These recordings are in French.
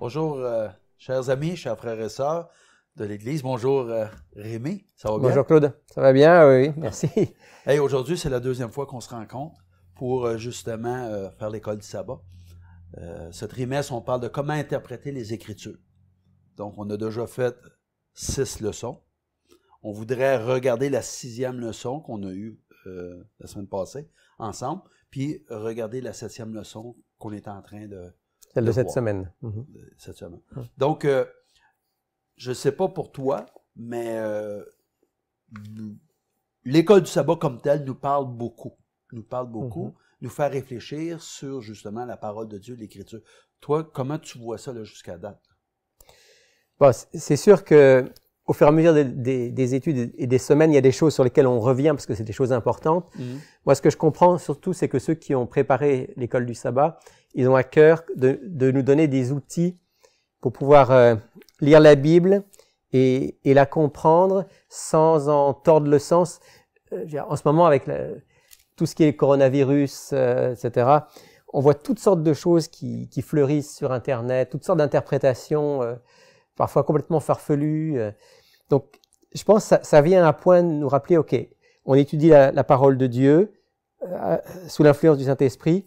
Bonjour, chers amis, chers frères et sœurs de l'Église. Bonjour, Rémi, ça va bien? Bonjour Claude, ça va bien? Oui, merci. Hey, aujourd'hui, c'est la deuxième fois qu'on se rencontre pour justement faire l'école du sabbat. Ce trimestre, on parle de comment interpréter les Écritures. Donc, on a déjà fait 6 leçons. On voudrait regarder la 6e leçon qu'on a eue la semaine passée ensemble, puis regarder la 7e leçon qu'on est en train de Celle de cette voir. semaine. Cette semaine. Donc, je ne sais pas pour toi, mais l'école du sabbat comme telle nous parle beaucoup. Nous fait réfléchir sur justement la parole de Dieu, l'Écriture. Toi, comment tu vois ça là, jusqu'à date? Bon, c'est sûr que au fur et à mesure des études et des semaines, il y a des choses sur lesquelles on revient parce que c'est des choses importantes. Moi, ce que je comprends surtout, c'est que ceux qui ont préparé l'école du sabbat, ils ont à cœur de nous donner des outils pour pouvoir lire la Bible et la comprendre sans en tordre le sens. En ce moment, avec tout ce qui est coronavirus, etc., on voit toutes sortes de choses qui fleurissent sur Internet, toutes sortes d'interprétations, parfois complètement farfelues. Donc, je pense que ça vient à point de nous rappeler, OK, on étudie la parole de Dieu sous l'influence du Saint-Esprit,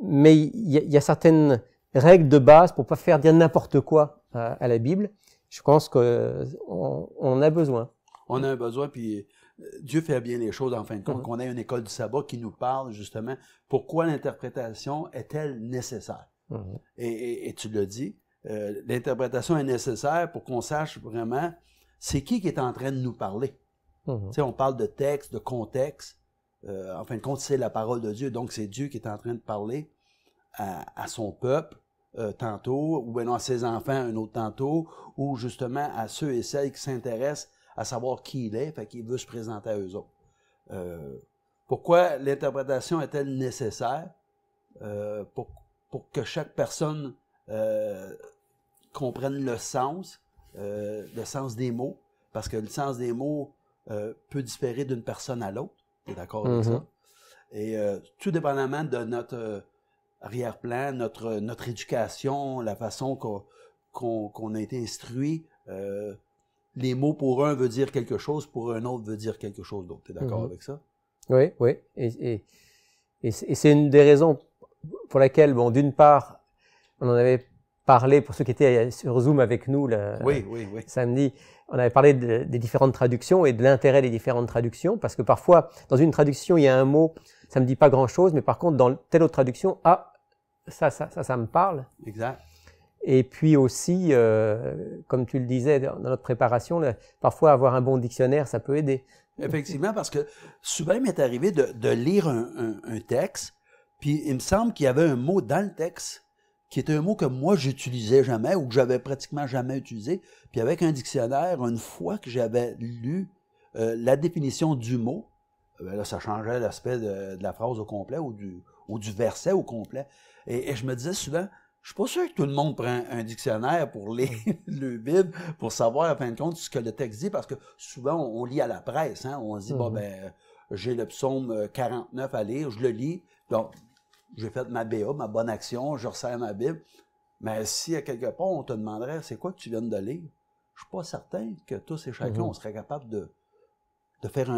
mais il y a certaines règles de base pour pas faire dire n'importe quoi à la Bible. Je pense qu'on en a besoin. On a un besoin, puis Dieu fait bien les choses en fin de compte, qu'on ait une école du sabbat qui nous parle justement pourquoi l'interprétation est-elle nécessaire. Et tu l'as dit, l'interprétation est nécessaire pour qu'on sache vraiment c'est qui est en train de nous parler. Tu sais, on parle de texte, de contexte. En fin de compte, c'est la parole de Dieu. Donc, c'est Dieu qui est en train de parler à son peuple tantôt, ou bien à ses enfants un autre tantôt, ou justement à ceux et celles qui s'intéressent à savoir qui il est, fait qu'il veut se présenter à eux autres. Pourquoi l'interprétation est-elle nécessaire? Pour que chaque personne comprenne le sens des mots, parce que le sens des mots peut différer d'une personne à l'autre. Tu es d'accord avec ça? Et tout dépendamment de notre arrière-plan, notre éducation, la façon qu'on a été instruit, les mots pour un veut dire quelque chose, pour un autre veut dire quelque chose d'autre. Tu es d'accord avec ça? Oui, oui. Et c'est une des raisons pour laquelle, bon, d'une part, on en avait parlé, pour ceux qui étaient sur Zoom avec nous samedi, on avait parlé des différentes traductions et de l'intérêt des différentes traductions, parce que parfois, dans une traduction, il y a un mot, ça me dit pas grand-chose, mais par contre, dans telle autre traduction, ça me parle. Exact. Et puis aussi, comme tu le disais dans notre préparation, parfois avoir un bon dictionnaire, ça peut aider. Effectivement, parce que souvent, il m'est arrivé de lire un texte, puis il me semble qu'il y avait un mot dans le texte qui était un mot que moi, j'utilisais jamais ou que j'avais pratiquement jamais utilisé. Puis avec un dictionnaire, une fois que j'avais lu la définition du mot, ben là, ça changeait l'aspect de la phrase au complet ou du verset au complet. Et je me disais souvent, je suis pas sûr que tout le monde prend un dictionnaire pour lire le Bible, pour savoir, en fin de compte, ce que le texte dit, parce que souvent, on lit à la presse, hein? On se dit, bon, ben, j'ai le psaume 49 à lire, je le lis, donc, j'ai fait ma BA, ma bonne action, je resserre ma Bible, mais si à quelque part, on te demanderait, c'est quoi que tu viens de lire? Je suis pas certain que tous et chacun, on serait capable de faire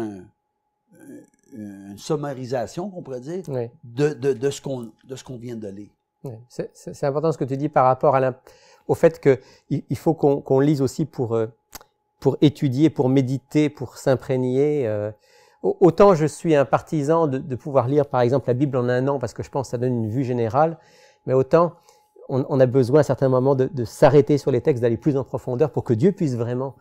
une sommarisation, qu'on pourrait dire, de ce qu'on vient de lire. Oui. C'est important ce que tu dis par rapport au fait qu'il faut qu'on lise aussi pour étudier, pour méditer, pour s'imprégner. Autant je suis un partisan de pouvoir lire par exemple la Bible en un an parce que je pense que ça donne une vue générale, mais autant on a besoin à certains moments de s'arrêter sur les textes, d'aller plus en profondeur pour que Dieu puisse vraiment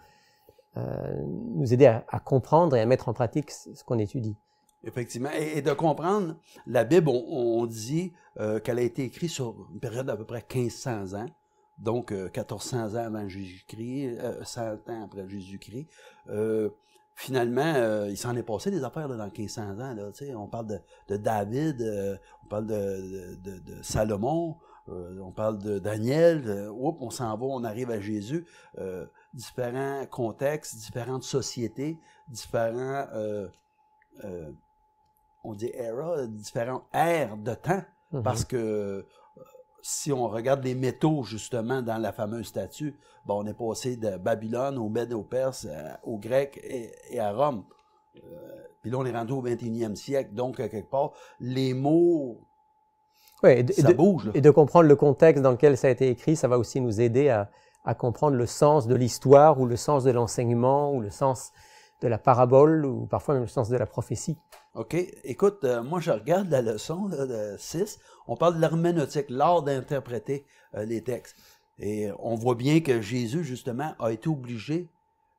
nous aider à comprendre et à mettre en pratique ce qu'on étudie. Effectivement. Et de comprendre, la Bible, on dit qu'elle a été écrite sur une période d'à peu près 1500 ans, donc 1400 ans avant Jésus-Christ, 100 ans après Jésus-Christ. Finalement, il s'en est passé des affaires là, dans 1500 ans. Là, on parle de David, on parle de Salomon, on parle de Daniel. On s'en va, on arrive à Jésus. Différents contextes, différentes sociétés, différents... on dit era, différentes ères de temps, parce que si on regarde les métaux, justement, dans la fameuse statue, bon, on est passé de Babylone, aux Mèdes, aux Perses, aux Grecs et à Rome. Puis là, on est rendu au 21e siècle. Donc, à quelque part, les mots, ça bouge. Là. Et de comprendre le contexte dans lequel ça a été écrit, ça va aussi nous aider à comprendre le sens de l'histoire ou le sens de l'enseignement ou le sens de la parabole ou parfois même le sens de la prophétie. OK. Écoute, moi, je regarde la leçon là, de 6. On parle de l'herméneutique, l'art d'interpréter les textes. Et on voit bien que Jésus, justement, a été obligé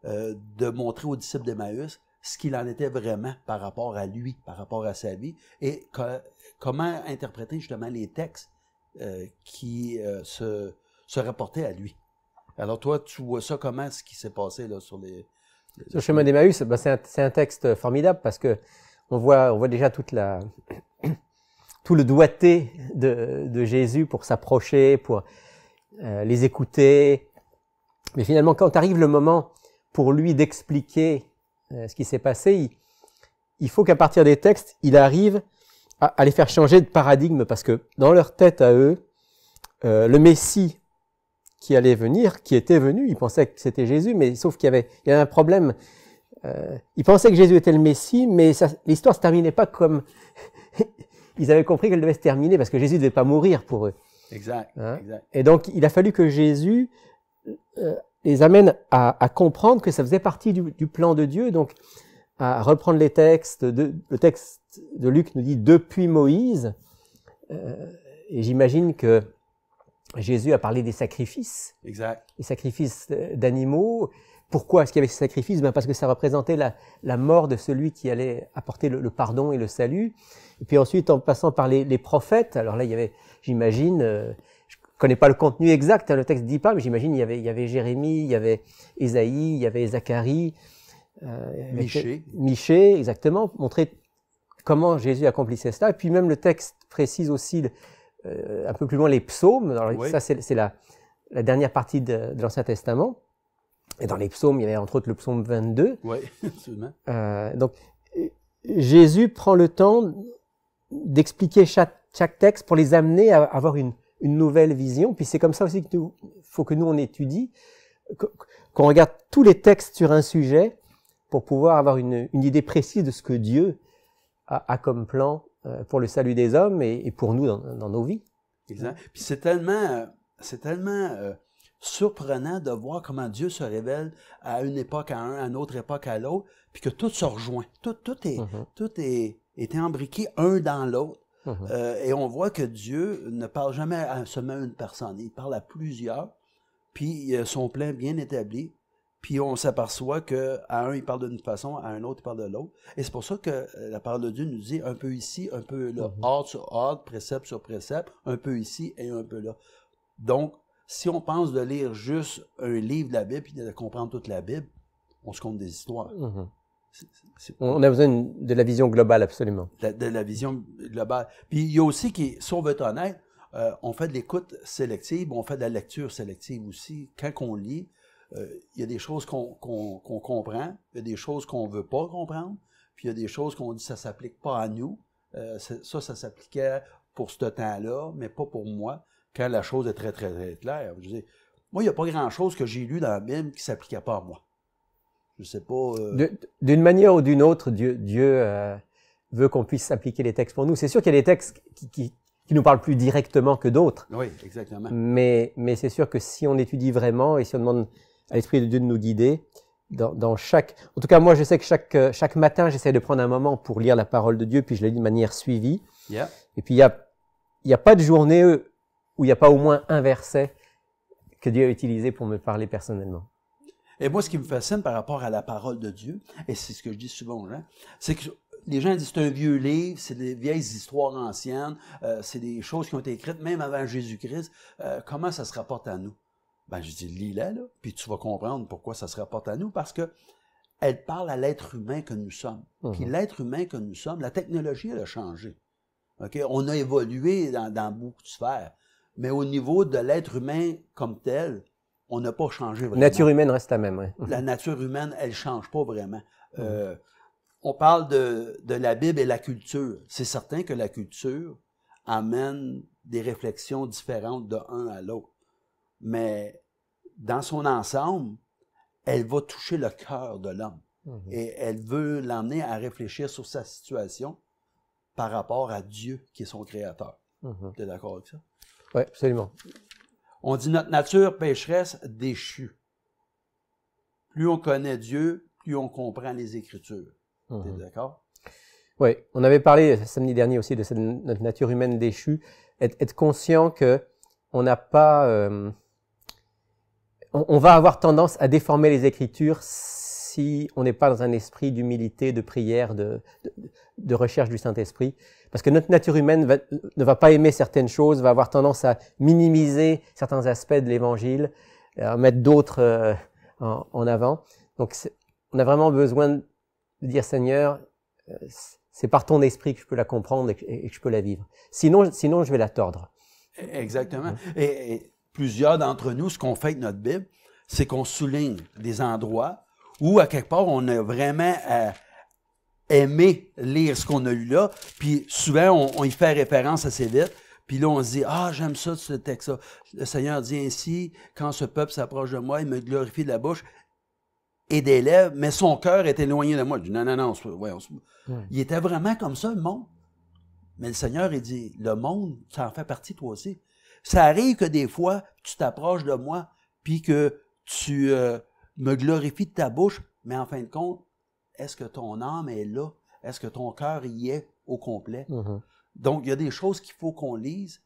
de montrer aux disciples d'Emmaüs ce qu'il en était vraiment par rapport à lui, par rapport à sa vie, et comment interpréter justement les textes qui se rapportaient à lui. Alors toi, tu vois ça comment, ce qui s'est passé là sur les... Sur le chemin d'Emmaüs, ben c'est un texte formidable parce que on voit déjà tout le doigté de Jésus pour s'approcher, pour les écouter. Mais finalement, quand arrive le moment pour lui d'expliquer ce qui s'est passé, il faut qu'à partir des textes, il arrive à les faire changer de paradigme parce que dans leur tête à eux, le Messie qui allait venir, qui était venu, ils pensaient que c'était Jésus, mais sauf qu'il y avait un problème. Ils pensaient que Jésus était le Messie, mais l'histoire se terminait pas comme ils avaient compris qu'elle devait se terminer parce que Jésus ne devait pas mourir pour eux. Exact, hein? Exact. Et donc, il a fallu que Jésus les amène à comprendre que ça faisait partie du plan de Dieu, donc à reprendre les textes. Le texte de Luc nous dit « depuis Moïse », et j'imagine que Jésus a parlé des sacrifices, exact. Les sacrifices d'animaux. Pourquoi est-ce qu'il y avait ces sacrifices? Ben parce que ça représentait la mort de celui qui allait apporter le pardon et le salut. Et puis ensuite, en passant par les prophètes, alors là, il y avait, j'imagine, je connais pas le contenu exact, hein, le texte dit pas, mais j'imagine il y avait Jérémie, il y avait Ésaïe, il y avait Zacharie, Michée, exactement, montrer comment Jésus accomplissait cela. Et puis même le texte précise aussi un peu plus loin les psaumes. Alors, oui. Ça, c'est la dernière partie de l'Ancien Testament. Et dans les psaumes, il y avait entre autres le psaume 22. Oui, absolument. Donc, Jésus prend le temps d'expliquer chaque texte pour les amener à avoir une nouvelle vision. Puis c'est comme ça aussi qu'il faut que nous, on étudie, qu'on regarde tous les textes sur un sujet pour pouvoir avoir une idée précise de ce que Dieu a comme plan pour le salut des hommes et pour nous dans nos vies. Exact. Puis c'est tellement surprenant de voir comment Dieu se révèle à une époque à une autre époque à l'autre, puis que tout se rejoint. Tout est imbriqué un dans l'autre. Et on voit que Dieu ne parle jamais à seulement une personne. Il parle à plusieurs, puis son plan bien établi. Puis on s'aperçoit qu'à un, il parle d'une façon, à un autre, il parle de l'autre. Et c'est pour ça que la parole de Dieu nous dit un peu ici, un peu là, ordre sur ordre, précepte sur précepte, un peu ici et un peu là. Donc, si on pense de lire juste un livre de la Bible et de comprendre toute la Bible, on se compte des histoires. On a besoin de la vision globale, absolument. De la vision globale. Puis il y a aussi, si on veut être honnête, on fait de l'écoute sélective, on fait de la lecture sélective aussi. Quand on lit, il y a des choses qu'on comprend, il y a des choses qu'on ne veut pas comprendre, puis il y a des choses qu'on dit ça ne s'applique pas à nous. Ça s'appliquait pour ce temps-là, mais pas pour moi, quand la chose est très, très, très claire. Je veux dire, moi, il n'y a pas grand-chose que j'ai lu dans la Bible qui ne s'appliquait pas à moi. Je sais pas... D'une manière ou d'une autre, Dieu veut qu'on puisse appliquer les textes pour nous. C'est sûr qu'il y a des textes qui nous parlent plus directement que d'autres. Oui, exactement. Mais c'est sûr que si on étudie vraiment et si on demande à l'Esprit de Dieu de nous guider, dans chaque... En tout cas, moi, je sais que chaque matin, j'essaie de prendre un moment pour lire la parole de Dieu, puis je la lis de manière suivie. Yeah. Et puis, il y a pas de journée où il n'y a pas au moins un verset que Dieu a utilisé pour me parler personnellement. Et moi, ce qui me fascine par rapport à la parole de Dieu, et c'est ce que je dis souvent aux gens, c'est que les gens disent c'est un vieux livre, c'est des vieilles histoires anciennes, c'est des choses qui ont été écrites même avant Jésus-Christ. Comment ça se rapporte à nous? Ben, je dis, lis-la, là, puis tu vas comprendre pourquoi ça se rapporte à nous, parce que elle parle à l'être humain que nous sommes. Puis l'être humain que nous sommes, la technologie, elle a changé. Okay? On a évolué dans beaucoup de sphères, mais au niveau de l'être humain comme tel, on n'a pas changé vraiment. La nature humaine reste la même, oui. La nature humaine, elle ne change pas vraiment. On parle de la Bible et la culture. C'est certain que la culture amène des réflexions différentes de un à l'autre. Mais dans son ensemble, elle va toucher le cœur de l'homme. Et elle veut l'emmener à réfléchir sur sa situation par rapport à Dieu, qui est son créateur. Tu es d'accord avec ça? Oui, absolument. On dit notre nature pécheresse déchue. Plus on connaît Dieu, plus on comprend les Écritures. Tu es d'accord? Oui, on avait parlé samedi dernier aussi de notre nature humaine déchue. Être conscient que on n'a pas... on va avoir tendance à déformer les Écritures si on n'est pas dans un esprit d'humilité, de prière, de recherche du Saint-Esprit. Parce que notre nature humaine ne va pas aimer certaines choses, va avoir tendance à minimiser certains aspects de l'Évangile, à mettre d'autres en avant. Donc, on a vraiment besoin de dire, Seigneur, c'est par ton esprit que je peux la comprendre et que je peux la vivre. Sinon, je vais la tordre. Exactement. Et plusieurs d'entre nous, ce qu'on fait avec notre Bible, c'est qu'on souligne des endroits où, à quelque part, on a vraiment aimé lire ce qu'on a lu là, puis souvent, on y fait référence assez vite, puis là, on se dit, « Ah, j'aime ça, ce texte-là. » Le Seigneur dit ainsi, « Quand ce peuple s'approche de moi, il me glorifie de la bouche et des lèvres, mais son cœur est éloigné de moi. » Je dis, « Non, il était vraiment comme ça, le monde. » Mais le Seigneur, il dit, « Le monde, ça en fait partie, toi aussi. » Ça arrive que des fois, tu t'approches de moi, puis que tu me glorifies de ta bouche, mais en fin de compte, est-ce que ton âme est là? Est-ce que ton cœur y est au complet? Donc, il y a des choses qu'il faut qu'on lise,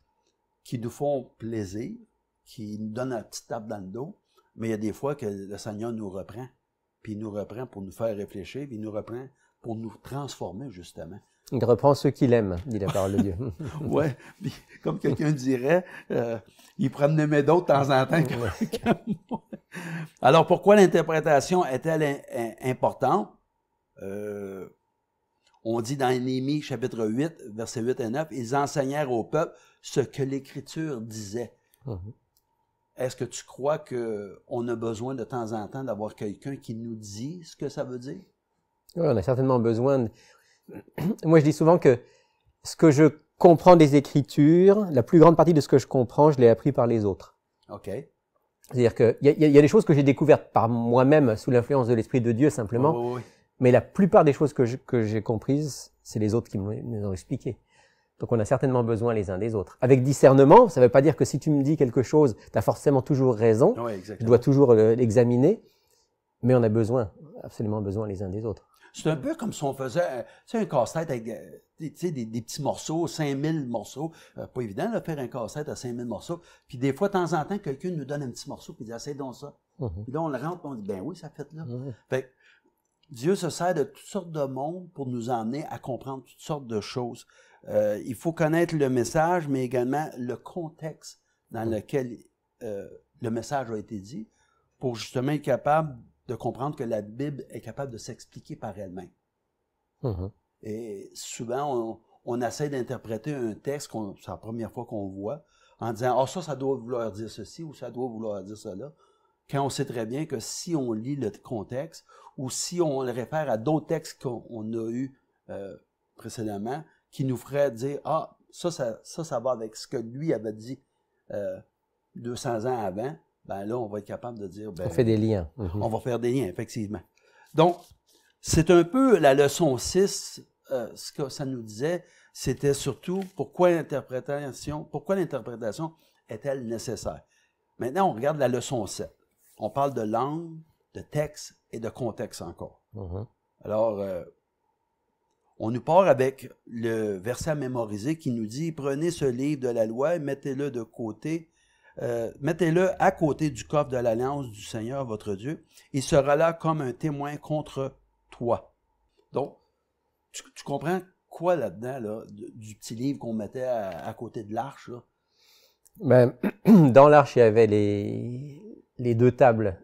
qui nous font plaisir, qui nous donnent une petite tape dans le dos, mais il y a des fois que le Seigneur nous reprend, puis il nous reprend pour nous faire réfléchir, puis il nous reprend pour nous transformer, justement. Il reprend ceux qu'il aime, dit la parole de Dieu. Oui, comme quelqu'un dirait, il prend de nommer d'autres de temps en temps. Alors, pourquoi l'interprétation est-elle importante? On dit dans Néhémie, chapitre 8, versets 8 et 9, « Ils enseignèrent au peuple ce que l'Écriture disait. » Est-ce que tu crois qu'on a besoin de temps en temps d'avoir quelqu'un qui nous dit ce que ça veut dire? Oui, on a certainement besoin. Moi, je dis souvent que ce que je comprends des Écritures, la plus grande partie de ce que je comprends, je l'ai appris par les autres. OK. C'est-à-dire qu'il y a des choses que j'ai découvertes par moi-même sous l'influence de l'Esprit de Dieu simplement, mais la plupart des choses que j'ai comprises, c'est les autres qui me ont expliqué. Donc on a certainement besoin les uns des autres. Avec discernement, ça ne veut pas dire que si tu me dis quelque chose, tu as forcément toujours raison, tu dois toujours l'examiner, mais on a besoin, absolument besoin les uns des autres. C'est un peu comme si on faisait un casse-tête avec des petits morceaux, 5000 morceaux. Pas évident de faire un casse-tête à 5000 morceaux. Puis des fois, de temps en temps, quelqu'un nous donne un petit morceau puis dit « Essaye donc ça. Puis là, on le rentre et on dit « Ben oui, ça fait là. Fait que Dieu se sert de toutes sortes de monde pour nous emmener à comprendre toutes sortes de choses. Il faut connaître le message, mais également le contexte dans lequel le message a été dit pour justement être capable de comprendre que la Bible est capable de s'expliquer par elle-même. Et souvent, on essaie d'interpréter un texte, c'est la première fois qu'on voit, en disant « Ah, ça doit vouloir dire ceci ou ça doit vouloir dire cela », quand on sait très bien que si on lit le contexte ou si on le réfère à d'autres textes qu'on a eus précédemment, qui nous feraient dire « Ah, ça va avec ce que lui avait dit 200 ans avant », ben là, on va être capable de dire... Ben, on fait des liens. On va faire des liens, effectivement. Donc, c'est un peu la leçon 6, ce que ça nous disait, c'était surtout pourquoi l'interprétation est-elle nécessaire. Maintenant, on regarde la leçon 7. On parle de langue, de texte et de contexte encore. Alors, on nous part avec le verset à mémoriser qui nous dit « Prenez ce livre de la loi et mettez-le de côté. Mettez-le à côté du coffre de l'alliance du Seigneur, votre Dieu. Il sera là comme un témoin contre toi. » Donc, tu comprends quoi là-dedans, là, du petit livre qu'on mettait à côté de l'arche, là? Ben, dans l'arche, il y avait les deux tables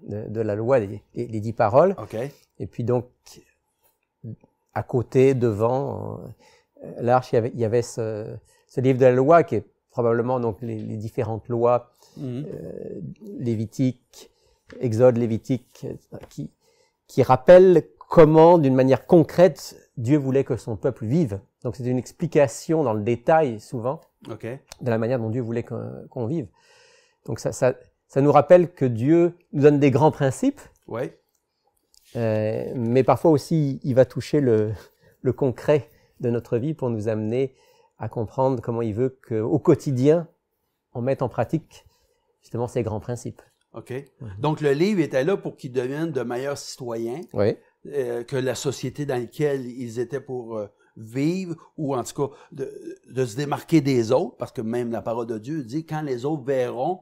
de la loi, les 10 paroles. Okay. Et puis donc, à côté, devant l'arche, il y avait ce livre de la loi qui est probablement donc les différentes lois lévitiques, Exode, Lévitique, qui rappellent comment, d'une manière concrète, Dieu voulait que son peuple vive. Donc c'est une explication dans le détail, souvent, de la manière dont Dieu voulait qu'on vive. Donc ça nous rappelle que Dieu nous donne des grands principes, mais parfois aussi il va toucher le concret de notre vie pour nous amener à comprendre comment il veut qu'au quotidien, on mette en pratique justement ces grands principes. Donc le livre était là pour qu'ils deviennent de meilleurs citoyens, que la société dans laquelle ils étaient pour vivre, ou en tout cas de se démarquer des autres, parce que même la parole de Dieu dit, quand les autres verront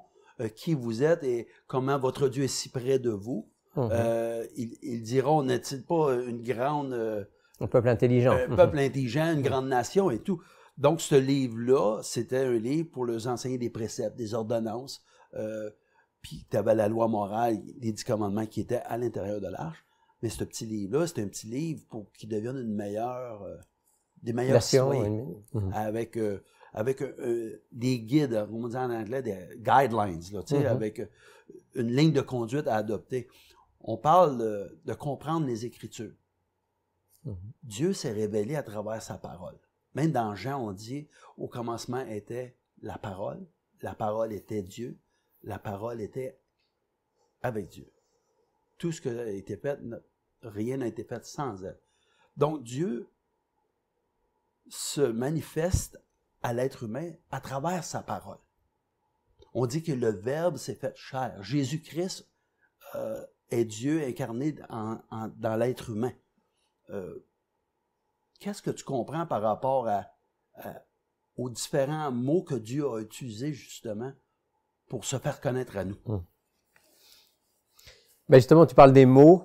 qui vous êtes et comment votre Dieu est si près de vous, ils diront, n'est-il pas une grande... un peuple intelligent. Un peuple intelligent, une grande nation et tout. Donc ce livre-là, c'était un livre pour leur enseigner des préceptes, des ordonnances, puis tu avais la loi morale, les 10 commandements qui étaient à l'intérieur de l'arche. Mais ce petit livre-là, c'est un petit livre pour qu'il devienne une meilleure... des meilleurs citoyens, avec des guides, comme on dit en anglais, des guidelines, là, avec une ligne de conduite à adopter. On parle de comprendre les Écritures. Dieu s'est révélé à travers sa parole. Même dans Jean, on dit, au commencement était la parole était Dieu, la parole était avec Dieu. Tout ce qui a été fait, rien n'a été fait sans elle. Donc Dieu se manifeste à l'être humain à travers sa parole. On dit que le Verbe s'est fait chair. Jésus-Christ est Dieu incarné dans l'être humain. Qu'est-ce que tu comprends par rapport aux différents mots que Dieu a utilisés justement pour se faire connaître à nous? Ben justement, tu parles des mots,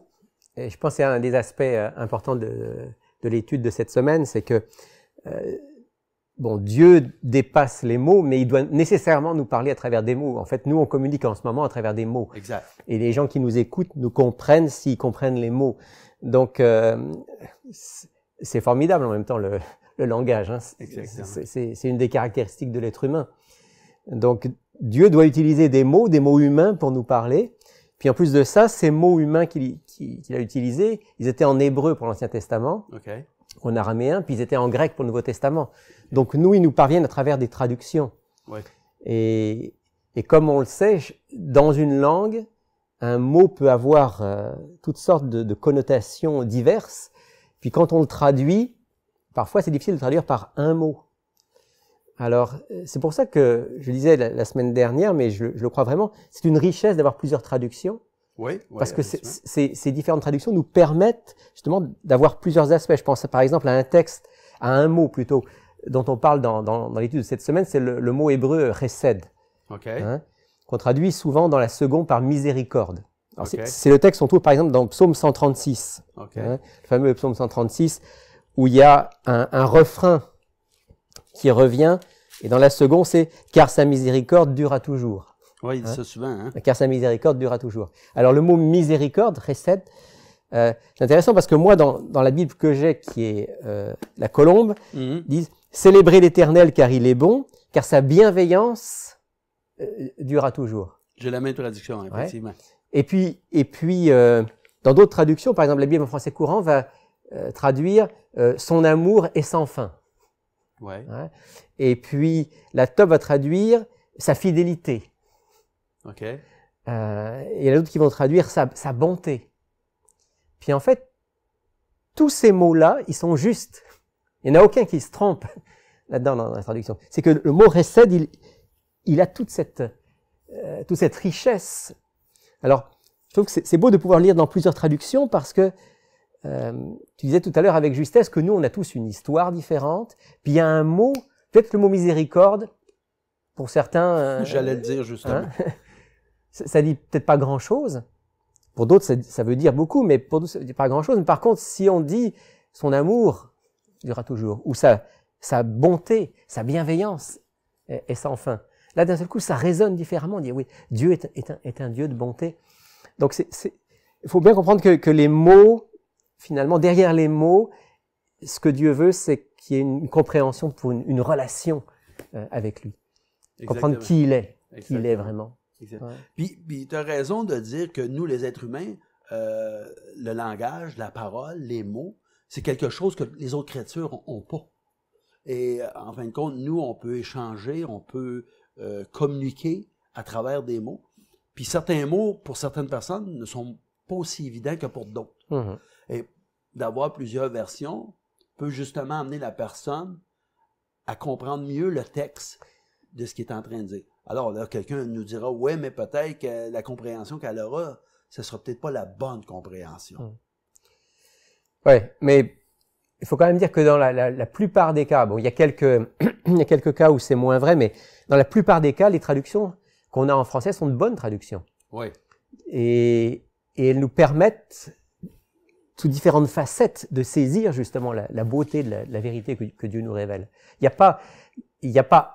et je pense que c'est un des aspects importants de l'étude de cette semaine, c'est que Dieu dépasse les mots, mais il doit nécessairement nous parler à travers des mots. En fait, nous, on communique en ce moment à travers des mots. Exact. Et les gens qui nous écoutent nous comprennent s'ils comprennent les mots. Donc, c'est formidable en même temps, le langage. Hein. C'est une des caractéristiques de l'être humain. Donc, Dieu doit utiliser des mots humains pour nous parler. Puis en plus de ça, ces mots humains qu'il a utilisés, ils étaient en hébreu pour l'Ancien Testament. En araméen, puis ils étaient en grec pour le Nouveau Testament. Donc nous, ils nous parviennent à travers des traductions. Et comme on le sait, dans une langue, un mot peut avoir toutes sortes de connotations diverses. Puis quand on le traduit, parfois c'est difficile de traduire par un mot. Alors c'est pour ça que je disais la semaine dernière, mais je le crois vraiment, c'est une richesse d'avoir plusieurs traductions. Parce que ces différentes traductions nous permettent justement d'avoir plusieurs aspects. Je pense par exemple à un texte, à un mot plutôt, dont on parle dans l'étude de cette semaine, c'est le mot hébreu chesed, qu'on traduit souvent dans la seconde par miséricorde. C'est le texte qu'on trouve par exemple dans Psaume 136, le fameux Psaume 136, où il y a un refrain qui revient, et dans la seconde c'est « car sa miséricorde dure à toujours ». Oui, il dit ça souvent. Car sa miséricorde dure à toujours. Alors le mot miséricorde, chesed, c'est intéressant parce que moi, dans la Bible que j'ai, qui est la Colombe, disent « Célébrez l'Éternel car il est bon, car sa bienveillance dure à toujours ». J'ai la même traduction, effectivement. Et puis dans d'autres traductions, par exemple la Bible en français courant va traduire « Son amour est sans fin ». Et puis la Tob va traduire « Sa fidélité ». Et il y en a d'autres qui vont traduire sa bonté. Puis en fait, tous ces mots-là, ils sont justes. Il n'y en a aucun qui se trompe là-dedans dans la traduction. C'est que le mot chesed, il a toute cette richesse. Alors, je trouve que c'est beau de pouvoir lire dans plusieurs traductions parce que tu disais tout à l'heure avec justesse que nous, on a tous une histoire différente. Puis il y a un mot, peut-être le mot miséricorde, pour certains... J'allais le dire justement. Ça dit peut-être pas grand-chose. Pour d'autres, ça veut dire beaucoup, mais pour d'autres, ça dit pas grand-chose. Mais par contre, si on dit son amour durera toujours, ou sa bonté, sa bienveillance est sans fin, là, d'un seul coup, ça résonne différemment. On dit, oui, Dieu est un Dieu de bonté. Donc, il faut bien comprendre que les mots, finalement, derrière les mots, ce que Dieu veut, c'est qu'il y ait une compréhension pour une relation avec lui. Comprendre qui il est vraiment. Puis tu as raison de dire que nous, les êtres humains, le langage, la parole, les mots, c'est quelque chose que les autres créatures n'ont pas. Et en fin de compte, nous, on peut échanger, on peut communiquer à travers des mots. Puis certains mots, pour certaines personnes, ne sont pas aussi évidents que pour d'autres. Mhm. Et d'avoir plusieurs versions peut justement amener la personne à comprendre mieux le texte de ce qu'il est en train de dire. Alors là, quelqu'un nous dira, ouais, mais peut-être que la compréhension qu'elle aura, ce sera peut-être pas la bonne compréhension. Oui, mais il faut quand même dire que dans la plupart des cas, bon, il y a quelques cas où c'est moins vrai, mais dans la plupart des cas, les traductions qu'on a en français sont de bonnes traductions. Oui. Et elles nous permettent, sous différentes facettes, de saisir justement la beauté de la vérité que Dieu nous révèle. Il n'y a pas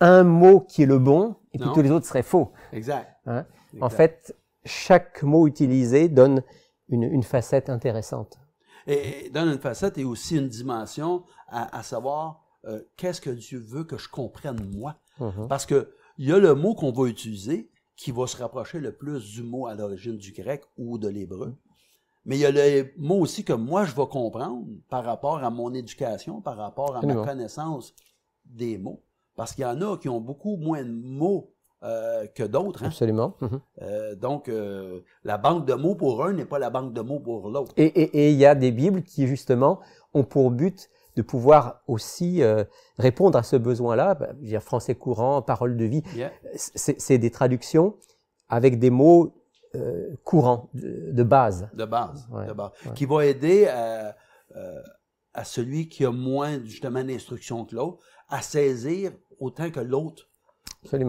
un mot qui est le bon et puis tous les autres seraient faux. Exact. Hein? Exact. En fait, chaque mot utilisé donne une facette intéressante. Et donne une facette et aussi une dimension à savoir qu'est-ce que Dieu veut que je comprenne moi. Parce que il y a le mot qu'on va utiliser qui va se rapprocher le plus du mot à l'origine du grec ou de l'hébreu. Mais il y a le mot aussi que moi je vais comprendre par rapport à mon éducation, par rapport à ma connaissance des mots. Parce qu'il y en a qui ont beaucoup moins de mots que d'autres. Hein? Absolument. Donc, la banque de mots pour un n'est pas la banque de mots pour l'autre. Et il y a des Bibles qui, justement, ont pour but de pouvoir aussi répondre à ce besoin-là. Je veux dire, français courant, parole de vie. Yeah. C'est des traductions avec des mots courants, de base. De base. Ouais. Qui va aider à celui qui a moins, justement, d'instructions que l'autre, à saisir autant que l'autre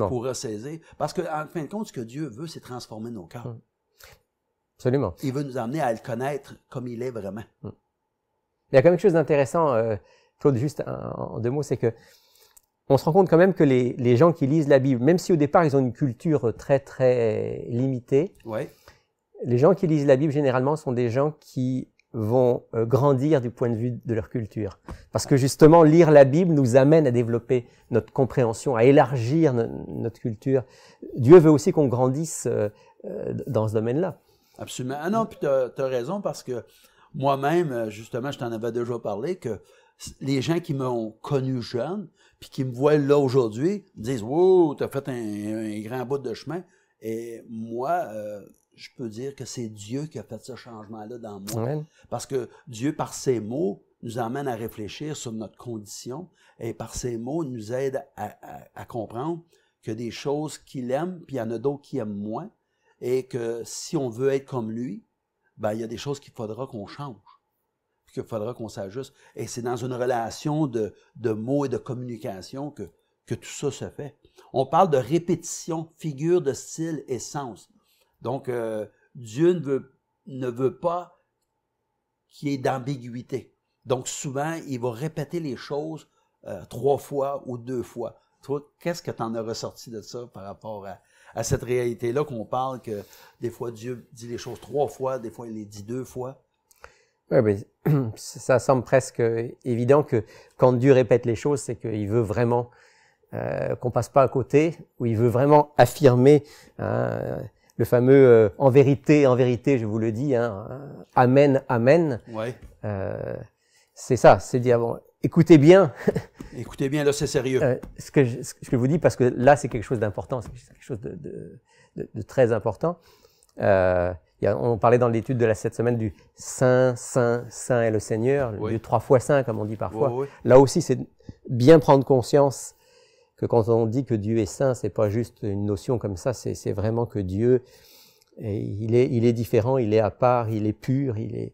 pourra saisir. Parce qu'en fin de compte, ce que Dieu veut, c'est transformer nos cœurs. Absolument. Il veut nous amener à le connaître comme il est vraiment. Il y a quand même quelque chose d'intéressant, Claude, juste en deux mots, c'est que on se rend compte quand même que les gens qui lisent la Bible, même si au départ ils ont une culture très très limitée, les gens qui lisent la Bible généralement sont des gens qui vont grandir du point de vue de leur culture. Parce que justement, lire la Bible nous amène à développer notre compréhension, à élargir notre culture. Dieu veut aussi qu'on grandisse dans ce domaine-là. Absolument. Ah non, puis tu as raison parce que moi-même, justement, je t'en avais déjà parlé, que les gens qui m'ont connu jeune, puis qui me voient là aujourd'hui, me disent « Wow, tu as fait un grand bout de chemin. » Et moi, je peux dire que c'est Dieu qui a fait ce changement-là dans moi. Ouais. Parce que Dieu, par ses mots, nous emmène à réfléchir sur notre condition et par ses mots, nous aide à comprendre qu'il y a des choses qu'il aime, puis il y en a d'autres qui aiment moins, et que si on veut être comme lui, ben, il y a des choses qu'il faudra qu'on change, qu'il faudra qu'on s'ajuste. Et c'est dans une relation de mots et de communication que tout ça se fait. On parle de répétition, figure de style et sens. Donc, Dieu ne veut pas qu'il y ait d'ambiguïté. Donc, souvent, il va répéter les choses 3 fois ou 2 fois. Toi, qu'est-ce que tu en as ressorti de ça par rapport à cette réalité-là qu'on parle que des fois Dieu dit les choses 3 fois, des fois il les dit 2 fois? Oui, mais ça semble presque évident que quand Dieu répète les choses, c'est qu'il veut vraiment qu'on passe pas à côté, ou il veut vraiment affirmer le fameux en vérité, je vous le dis, amen, amen. Ouais. C'est ça, c'est dire bon, écoutez bien. Écoutez bien, là, c'est sérieux. Ce que je vous dis, parce que là, c'est quelque chose d'important, c'est quelque chose de très important. On parlait dans l'étude de cette semaine du Saint, Saint, Saint est le Seigneur, oui. Du 3 fois Saint, comme on dit parfois. Oui, oui. Là aussi, c'est bien prendre conscience que quand on dit que Dieu est saint, c'est pas juste une notion comme ça, c'est vraiment que Dieu, il est différent, il est à part, il est pur, il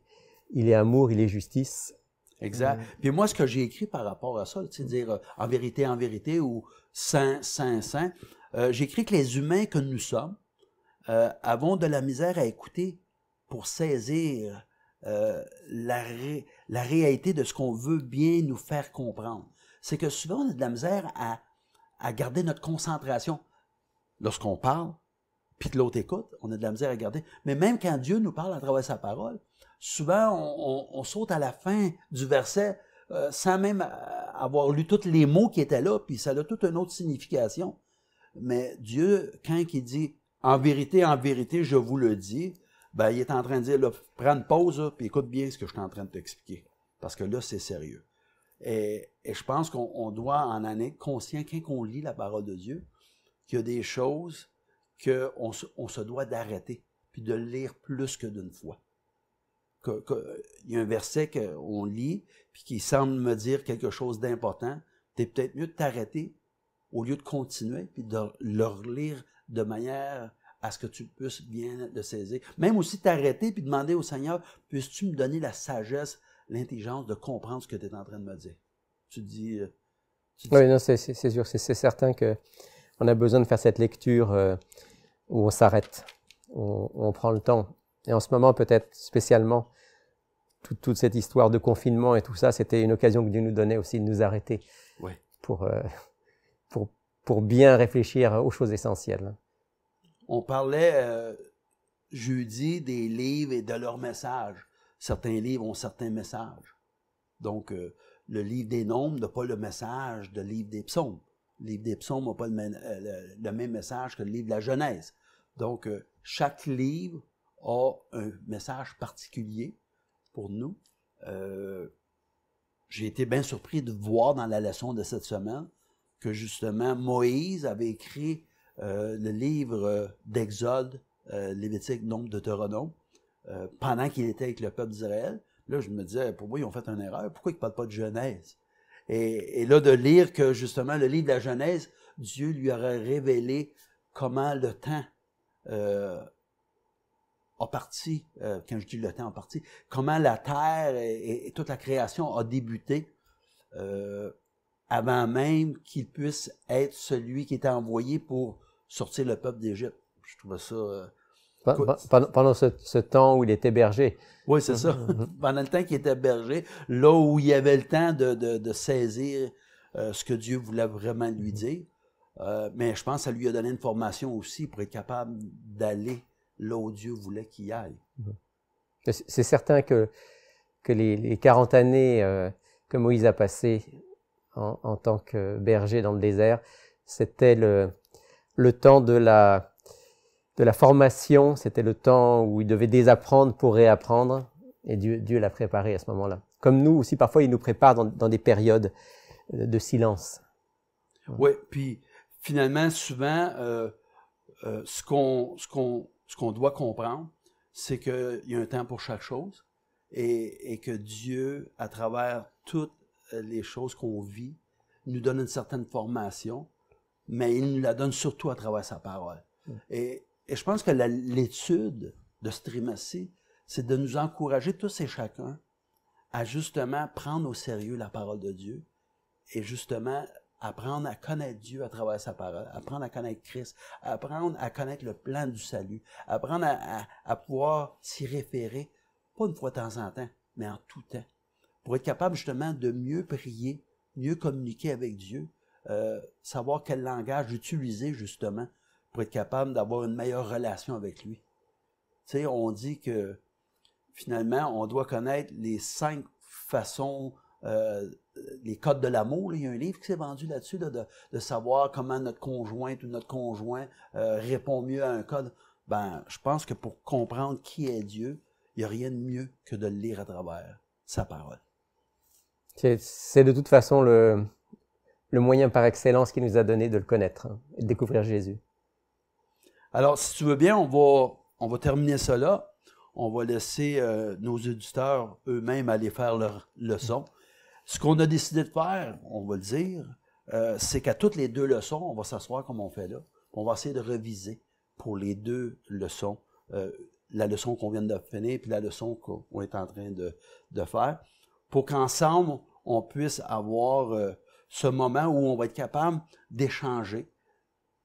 est amour, il est justice. Exact. Puis moi, ce que j'ai écrit par rapport à ça, tu sais, dire en vérité ou saint, saint, saint, j'ai écrit que les humains que nous sommes avons de la misère à écouter pour saisir la réalité de ce qu'on veut bien nous faire comprendre. C'est que souvent, on a de la misère à garder notre concentration. Lorsqu'on parle, puis que l'autre écoute, on a de la misère à garder. Mais même quand Dieu nous parle à travers sa parole, souvent, on saute à la fin du verset sans même avoir lu tous les mots qui étaient là, puis ça a toute une autre signification. Mais Dieu, quand il dit « en vérité, je vous le dis », ben, il est en train de dire là, « prends une pause, puis écoute bien ce que je suis en train de t'expliquer. » Parce que là, c'est sérieux. Et je pense qu'on doit en être conscient quand on lit la parole de Dieu, qu'il y a des choses qu'on se doit d'arrêter, puis de lire plus que d'une fois. Il y a un verset qu'on lit, puis qui semble me dire quelque chose d'important. C'est peut-être mieux de t'arrêter au lieu de continuer, puis de le relire de manière à ce que tu puisses bien le saisir. Même aussi t'arrêter, puis demander au Seigneur, puisses-tu me donner la sagesse, l'intelligence de comprendre ce que tu es en train de me dire. Tu dis... Oui, non, c'est sûr, c'est certain qu'on a besoin de faire cette lecture où on s'arrête, où on prend le temps. Et en ce moment, peut-être spécialement, toute cette histoire de confinement et tout ça, c'était une occasion que Dieu nous donnait aussi de nous arrêter pour bien réfléchir aux choses essentielles. On parlait jeudi des livres et de leurs messages. Certains livres ont certains messages. Donc, le livre des Nombres n'a pas le message du livre des Psaumes. Le livre des Psaumes n'a pas le même message que le livre de la Genèse. Donc, chaque livre a un message particulier pour nous. J'ai été bien surpris de voir dans la leçon de cette semaine que justement Moïse avait écrit le livre d'Exode, Lévitique, Nombre, Deutéronome, pendant qu'il était avec le peuple d'Israël. Là, je me disais, pour moi, ils ont fait une erreur. Pourquoi ils ne parlent pas de Genèse? Et là, de lire que justement, le livre de la Genèse, Dieu lui aurait révélé comment le temps a parti, quand je dis le temps a parti, comment la terre et toute la création a débuté avant même qu'il puisse être celui qui était envoyé pour sortir le peuple d'Égypte. Je trouvais ça... Pendant ce temps où il était berger. Oui, c'est ça. Pendant le temps qu'il était berger, là où il avait le temps de saisir ce que Dieu voulait vraiment lui dire. Mais je pense que ça lui a donné une formation aussi pour être capable d'aller là où Dieu voulait qu'il aille. C'est certain que les 40 années que Moïse a passées en tant que berger dans le désert, c'était le temps de la formation, c'était le temps où il devait désapprendre pour réapprendre, et Dieu l'a préparé à ce moment-là. Comme nous aussi, parfois, il nous prépare dans des périodes de silence. Oui, puis finalement, souvent, ce qu'on doit comprendre, c'est qu'il y a un temps pour chaque chose, et que Dieu, à travers toutes les choses qu'on vit, nous donne une certaine formation, mais il nous la donne surtout à travers sa parole. Et je pense que l'étude de ce trimestre-ci, c'est de nous encourager tous et chacun à justement prendre au sérieux la parole de Dieu et justement apprendre à connaître Dieu à travers sa parole, apprendre à connaître Christ, apprendre à connaître le plan du salut, apprendre à pouvoir s'y référer, pas une fois de temps en temps, mais en tout temps, pour être capable justement de mieux prier, mieux communiquer avec Dieu, savoir quel langage utiliser justement pour être capable d'avoir une meilleure relation avec lui. Tu sais, on dit que finalement, on doit connaître les 5 façons, les codes de l'amour. Il y a un livre qui s'est vendu là-dessus, de savoir comment notre conjointe ou notre conjoint répond mieux à un code. Ben, je pense que pour comprendre qui est Dieu, il n'y a rien de mieux que de le lire à travers sa parole. C'est de toute façon le moyen par excellence qu'il nous a donné de le connaître et de découvrir Jésus. Alors, si tu veux bien, on va terminer ça là. On va laisser nos auditeurs eux-mêmes aller faire leur leçon. Ce qu'on a décidé de faire, on va le dire, c'est qu'à toutes les 2 leçons, on va s'asseoir comme on fait là. On va essayer de reviser pour les 2 leçons, la leçon qu'on vient de finir puis la leçon qu'on est en train de faire, pour qu'ensemble, on puisse avoir ce moment où on va être capable d'échanger.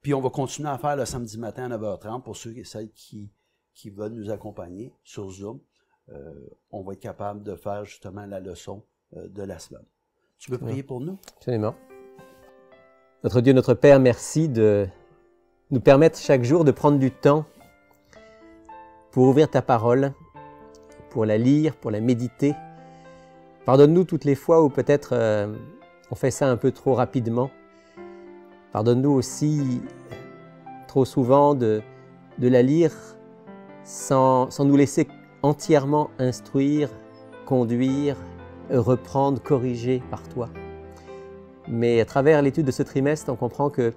Puis on va continuer à faire le samedi matin à 9h30 pour ceux et celles qui veulent nous accompagner sur Zoom. On va être capable de faire justement la leçon de la semaine. Tu veux prier pour nous? Absolument. Notre Dieu, notre Père, merci de nous permettre chaque jour de prendre du temps pour ouvrir ta parole, pour la lire, pour la méditer. Pardonne-nous toutes les fois où peut-être on fait ça un peu trop rapidement. Pardonne-nous aussi trop souvent de la lire sans nous laisser entièrement instruire, conduire, reprendre, corriger par toi. Mais à travers l'étude de ce trimestre, on comprend que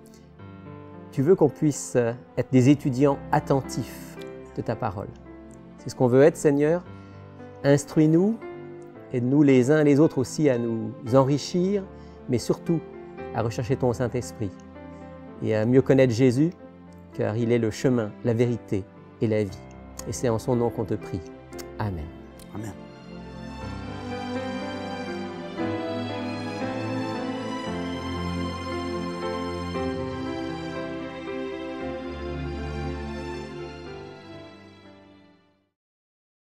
tu veux qu'on puisse être des étudiants attentifs de ta parole. C'est ce qu'on veut être, Seigneur. Instruis-nous, aide-nous les uns et les autres aussi à nous enrichir, mais surtout à rechercher ton Saint-Esprit et à mieux connaître Jésus, car il est le chemin, la vérité et la vie. Et c'est en son nom qu'on te prie. Amen. Amen.